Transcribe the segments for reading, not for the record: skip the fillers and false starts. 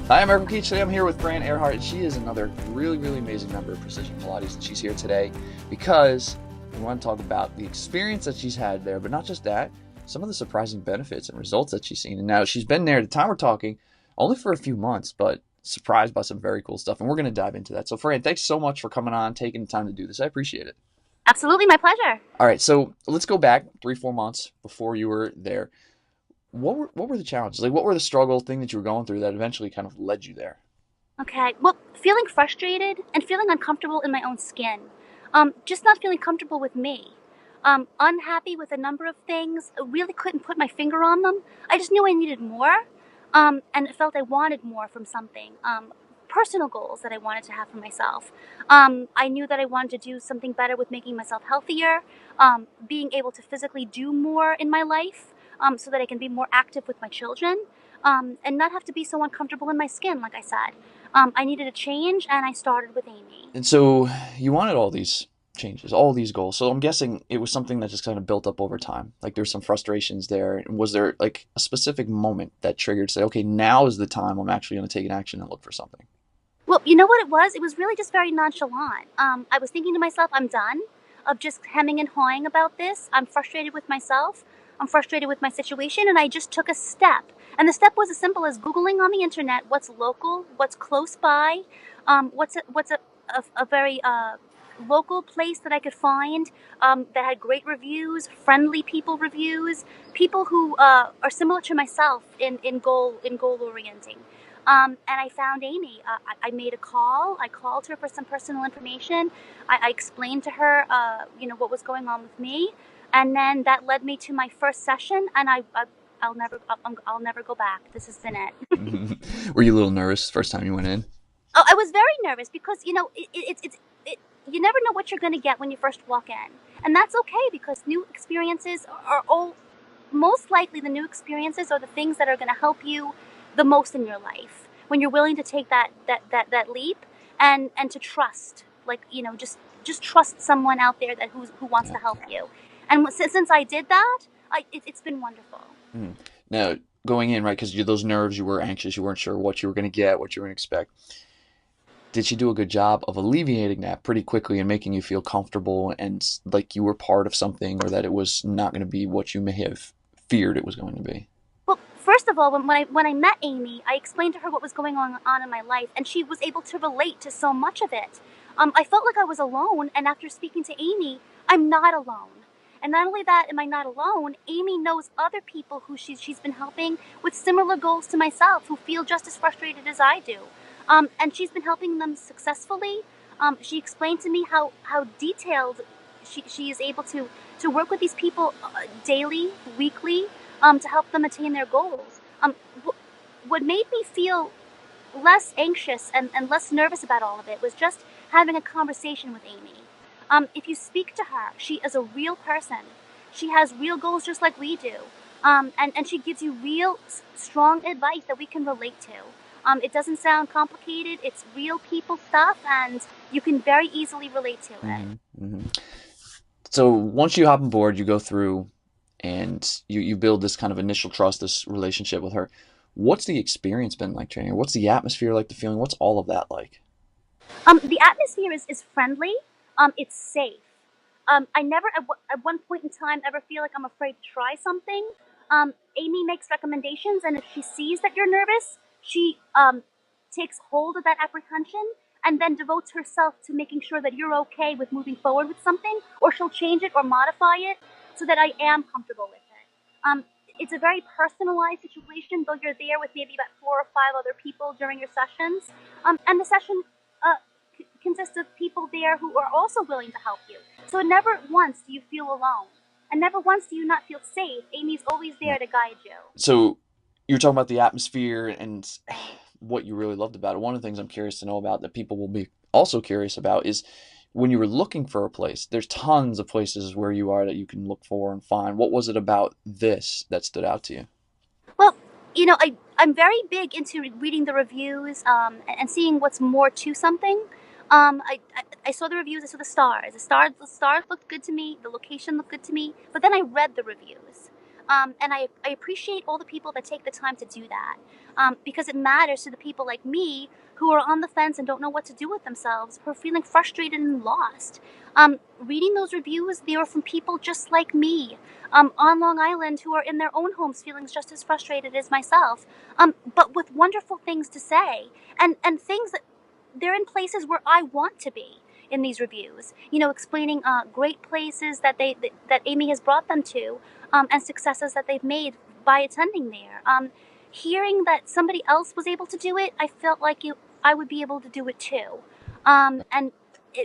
Hi, I'm Eric Keach. Today I'm here with Fran Ehrhardt. She is another really, really amazing member of Precision Pilates, and she's here today because we want to talk about the experience that she's had there, but not just that, some of the surprising benefits and results that she's seen. And now she's been there at the time we're talking only for a few months, but surprised by some very cool stuff, and we're going to dive into that. So, Fran, thanks so much for coming on, taking the time to do this. I appreciate it. Absolutely, my pleasure. All right, so let's go back 3, 4 months before you were there. What were the challenges? Like, what were the struggle thing that you were going through that eventually kind of led you there? Okay, well, feeling frustrated and feeling uncomfortable in my own skin. Just not feeling comfortable with me. Unhappy with a number of things. I really couldn't put my finger on them. I just knew I needed more, and it felt I wanted more from something. Personal goals that I wanted to have for myself. I knew that I wanted to do something better with making myself healthier, being able to physically do more in my life, so that I can be more active with my children, and not have to be so uncomfortable in my skin, like I said. I needed a change, and I started with Amy. And so you wanted all these changes, all these goals. So I'm guessing it was something that just kind of built up over time. Like there's some frustrations there. And was there like a specific moment that triggered say, okay, now is the time I'm actually going to take an action and look for something? Well, you know what it was? It was really just very nonchalant. I was thinking to myself, I'm done of just hemming and hawing about this. I'm frustrated with myself. I'm frustrated with my situation, and I just took a step. And the step was as simple as Googling on the internet what's local, what's close by, what's a very local place that I could find that had great reviews, friendly people reviews, people who are similar to myself in goal orienting. And I found Amy. I made a call. I called her for some personal information. I explained to her, what was going on with me, and then that led me to my first session. And I'll never go back. This has been it. Were you a little nervous the first time you went in? Oh, I was very nervous because you never know what you're going to get when you first walk in, and that's okay because new experiences are all most likely the new experiences are the things that are going to help you the most in your life when you're willing to take that leap and to trust, like just trust someone out there who wants Yeah. to help you. And since I did that, it's been wonderful. Mhm. Now, going in, right, because those nerves, you were anxious, you weren't sure what you were going to get, what you were going to expect. Did she do a good job of alleviating that pretty quickly and making you feel comfortable and like you were part of something or that it was not going to be what you may have feared it was going to be? Well, first of all, when I met Amy, I explained to her what was going on in my life, and she was able to relate to so much of it. I felt like I was alone, and after speaking to Amy, I'm not alone. And not only that, am I not alone? Amy knows other people who she's been helping with similar goals to myself, who feel just as frustrated as I do, and she's been helping them successfully. She explained to me how detailed she is able to work with these people daily, weekly, to help them attain their goals. What made me feel less anxious and less nervous about all of it was just having a conversation with Amy. If you speak to her, she is a real person. She has real goals just like we do. And she gives you real, strong advice that we can relate to. It doesn't sound complicated, it's real people stuff, and you can very easily relate to it. Hmm. Hmm. So once you hop on board, you go through and you build this kind of initial trust, this relationship with her. What's the experience been like training her? What's the atmosphere like, the feeling? What's all of that like? The atmosphere is friendly. It's safe. I never at one point in time ever feel like I'm afraid to try something. Amy makes recommendations, and if she sees that you're nervous, she takes hold of that apprehension and then devotes herself to making sure that you're okay with moving forward with something, or she'll change it or modify it so that I am comfortable with it. It's a very personalized situation, though you're there with maybe about 4 or 5 other people during your sessions. And the session uh, consists of people there who are also willing to help you. So never once do you feel alone. And never once do you not feel safe. Amy's always there to guide you. So you're talking about the atmosphere and what you really loved about it. One of the things I'm curious to know about that people will be also curious about is when you were looking for a place, there's tons of places where you are that you can look for and find. What was it about this that stood out to you? Well, I'm very big into reading the reviews and seeing what's more to something. I saw the reviews, I saw the stars. The stars looked good to me, the location looked good to me, but then I read the reviews. And I appreciate all the people that take the time to do that, because it matters to the people like me who are on the fence and don't know what to do with themselves, who are feeling frustrated and lost. Reading those reviews, they are from people just like me, on Long Island, who are in their own homes feeling just as frustrated as myself, but with wonderful things to say, and things that they're in places where I want to be in these reviews. Explaining great places that Amy has brought them to, and successes that they've made by attending there. Hearing that somebody else was able to do it, I felt like I would be able to do it too.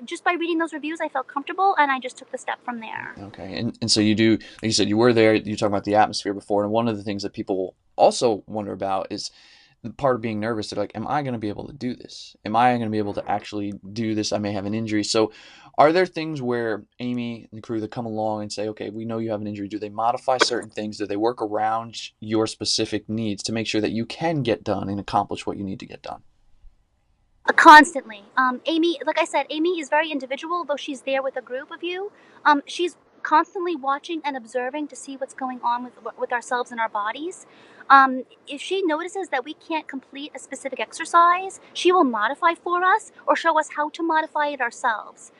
Just by reading those reviews, I felt comfortable, and I just took the step from there. Okay, and so you do, like you said, you were there. You talked about the atmosphere before, and one of the things that people also wonder about is the part of being nervous. They're like, "Am I going to be able to do this? Am I going to be able to actually do this? I may have an injury." So, are there things where Amy and the crew that come along and say, "Okay, we know you have an injury." Do they modify certain things? Do they work around your specific needs to make sure that you can get done and accomplish what you need to get done? Constantly. Amy, like I said, Amy is very individual, though she's there with a group of you. She's constantly watching and observing to see what's going on with ourselves and our bodies. If she notices that we can't complete a specific exercise, she will modify for us or show us how to modify it ourselves.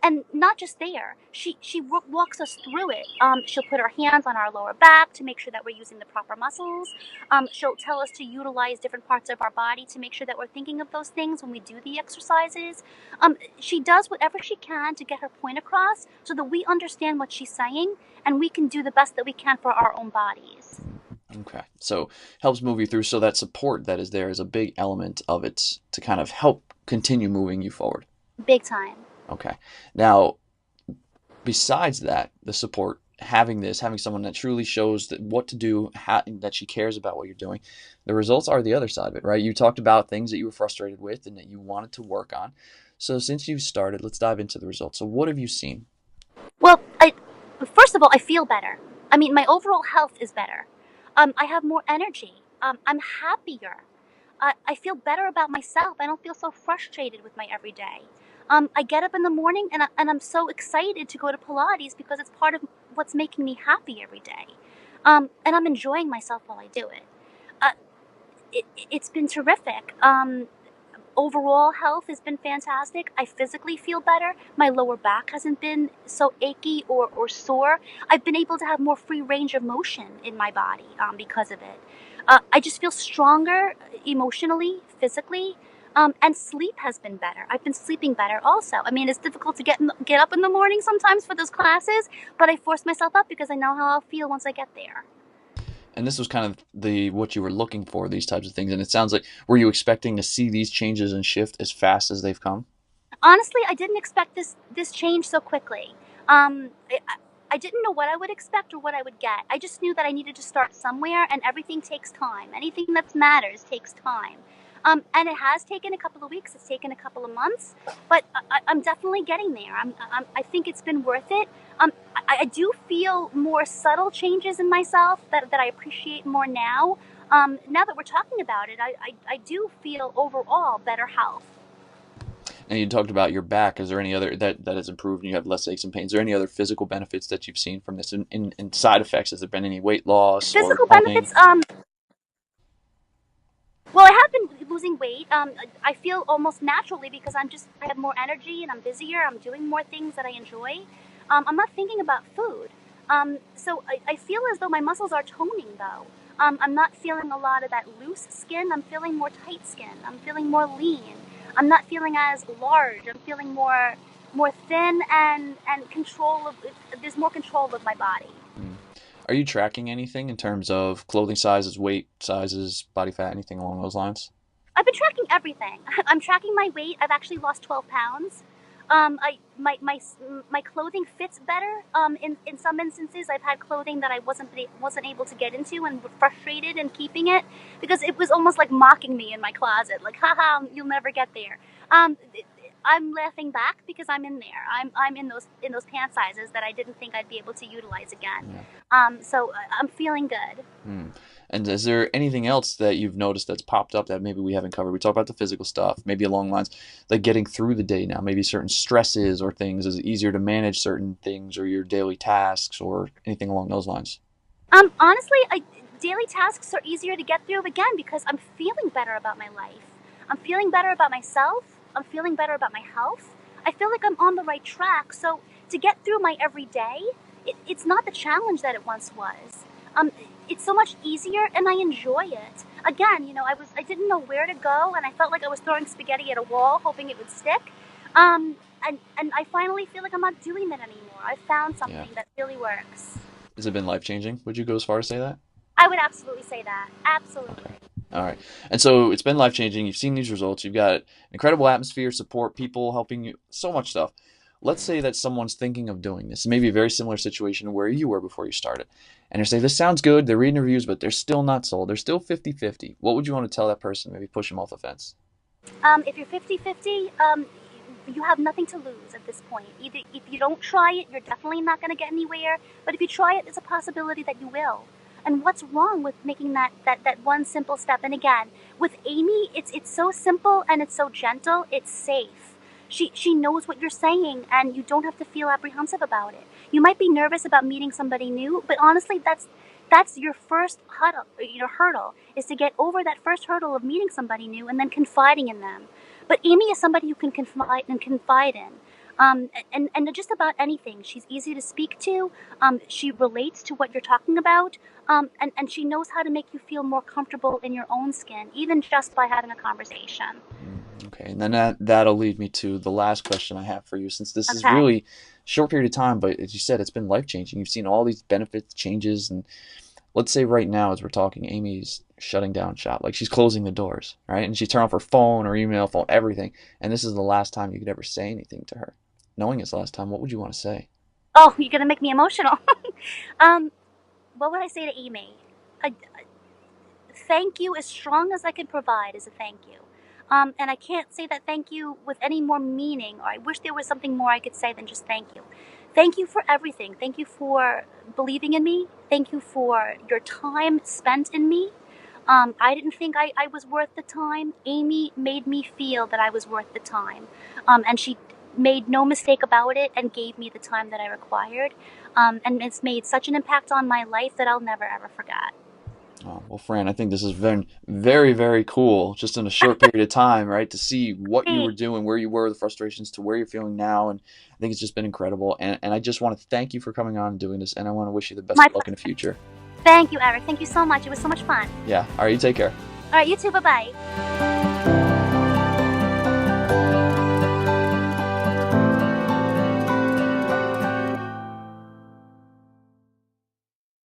And not just there, she walks us through it. She'll put her hands on our lower back to make sure that we're using the proper muscles. She'll tell us to utilize different parts of our body to make sure that we're thinking of those things when we do the exercises. She does whatever she can to get her point across so that we understand what she's saying and we can do the best that we can for our own bodies. Okay, so helps move you through. So that support that is there is a big element of it to kind of help continue moving you forward. Big time. Okay. Now, besides that, the support, having someone that truly shows that what to do, that she cares about what you're doing, the results are the other side of it, right? You talked about things that you were frustrated with and that you wanted to work on. So since you've started, let's dive into the results. So what have you seen? Well, first of all, I feel better. I mean, my overall health is better. I have more energy. I'm happier. I feel better about myself. I don't feel so frustrated with my everyday. I get up in the morning and I'm so excited to go to Pilates because it's part of what's making me happy every day. And I'm enjoying myself while I do it. Uh, it's been terrific. Overall health has been fantastic. I physically feel better. My lower back hasn't been so achy or sore. I've been able to have more free range of motion in my body because of it. I just feel stronger emotionally, physically, and sleep has been better. I've been sleeping better also. I mean, it's difficult to get up in the morning sometimes for those classes, but I force myself up because I know how I'll feel once I get there. And this was kind of the what you were looking for, these types of things. And it sounds like, were you expecting to see these changes and shift as fast as they've come? Honestly, I didn't expect this change so quickly. I didn't know what I would expect or what I would get. I just knew that I needed to start somewhere, and everything takes time. Anything that matters takes time. And it has taken a couple of weeks. It's taken a couple of months, but I'm definitely getting there. I think it's been worth it. I do feel more subtle changes in myself that I appreciate more now. Now that we're talking about it, I do feel overall better health. And you talked about your back. Is there any other that has improved and you have less aches and pains? Is there any other physical benefits that you've seen from this in side effects? Has there been any weight loss or Physical toning? benefits. Well, I have been losing weight. I feel almost naturally because I have more energy and I'm busier. I'm doing more things that I enjoy. I'm not thinking about food. So I feel as though my muscles are toning though. I'm not feeling a lot of that loose skin. I'm feeling more tight skin. I'm feeling more lean. I'm not feeling as large. I'm feeling more thin and control of. There's more control of my body. Mm. Are you tracking anything in terms of clothing sizes, weight sizes, body fat, anything along those lines? I've been tracking everything. I'm tracking my weight. I've actually lost 12 pounds. My clothing fits better. In some instances, I've had clothing that I wasn't able to get into and was frustrated in keeping it because it was almost like mocking me in my closet. Like, haha, you'll never get there. Um, I'm laughing back because I'm in there. I'm in those pant sizes that I didn't think I'd be able to utilize again. Yeah. So I'm feeling good. Hmm. And is there anything else that you've noticed that's popped up that maybe we haven't covered? We talked about the physical stuff, maybe along lines like getting through the day now, maybe certain stresses or things. Is it easier to manage certain things or your daily tasks or anything along those lines? Honestly, daily tasks are easier to get through again because I'm feeling better about my life. I'm feeling better about myself. I'm feeling better about my health. I feel like I'm on the right track. So to get through my everyday, it's not the challenge that it once was. It's so much easier, and I enjoy it. Again, I didn't know where to go, and I felt like I was throwing spaghetti at a wall, hoping it would stick. And I finally feel like I'm not doing that anymore. I found Yeah. something that really works. Has it been life changing? Would you go as far as say that? I would absolutely say that. Absolutely. Okay. All right. And so it's been life changing. You've seen these results. You've got incredible atmosphere, support, people helping you, so much stuff. Let's say that someone's thinking of doing this. Maybe a very similar situation to where you were before you started. And they're saying, this sounds good. They're reading reviews, but they're still not sold. They're still 50-50. What would you want to tell that person? Maybe push them off the fence. If you're 50-50, you have nothing to lose at this point. Either if you don't try it, you're definitely not going to get anywhere. But if you try it, there's a possibility that you will. And what's wrong with making that one simple step? And again, with Amy, it's so simple and it's so gentle. It's safe. She knows what you're saying, and you don't have to feel apprehensive about it. You might be nervous about meeting somebody new, but honestly, that's your first hurdle is to get over that first hurdle of meeting somebody new and then confiding in them. But Amy is somebody you can confide in. And just about anything. She's easy to speak to. She relates to what you're talking about. And she knows how to make you feel more comfortable in your own skin, even just by having a conversation. Okay, and then that'll lead me to the last question I have for you, since this is Okay. really a short period of time, but as you said, it's been life changing. You've seen all these benefits, changes, and let's say right now, as we're talking, Amy's shutting down shop, like she's closing the doors, right? And she turned off her phone, her email, phone, everything. And this is the last time you could ever say anything to her. Knowing it's the last time, what would you want to say? Oh, you're gonna make me emotional. um, what would I say to Amy? A thank you as strong as I can provide is a thank you. And I can't say that thank you with any more meaning, or I wish there was something more I could say than just thank you. Thank you for everything. Thank you for believing in me. Thank you for your time spent in me. I didn't think I was worth the time. Amy made me feel that I was worth the time. And she made no mistake about it and gave me the time that I required. And it's made such an impact on my life that I'll never ever forget. Oh, well, Fran, I think this has been very, very cool just in a short period of time, right? To see what you were Hey, doing, where you were, the frustrations to where you're feeling now. And I think it's just been incredible. And I just want to thank you for coming on and doing this. And I want to wish you the best my of luck in the pleasure. future. Thank you, Eric. Thank you so much. It was so much fun. Yeah. All right. You take care. All right, you too. Bye bye.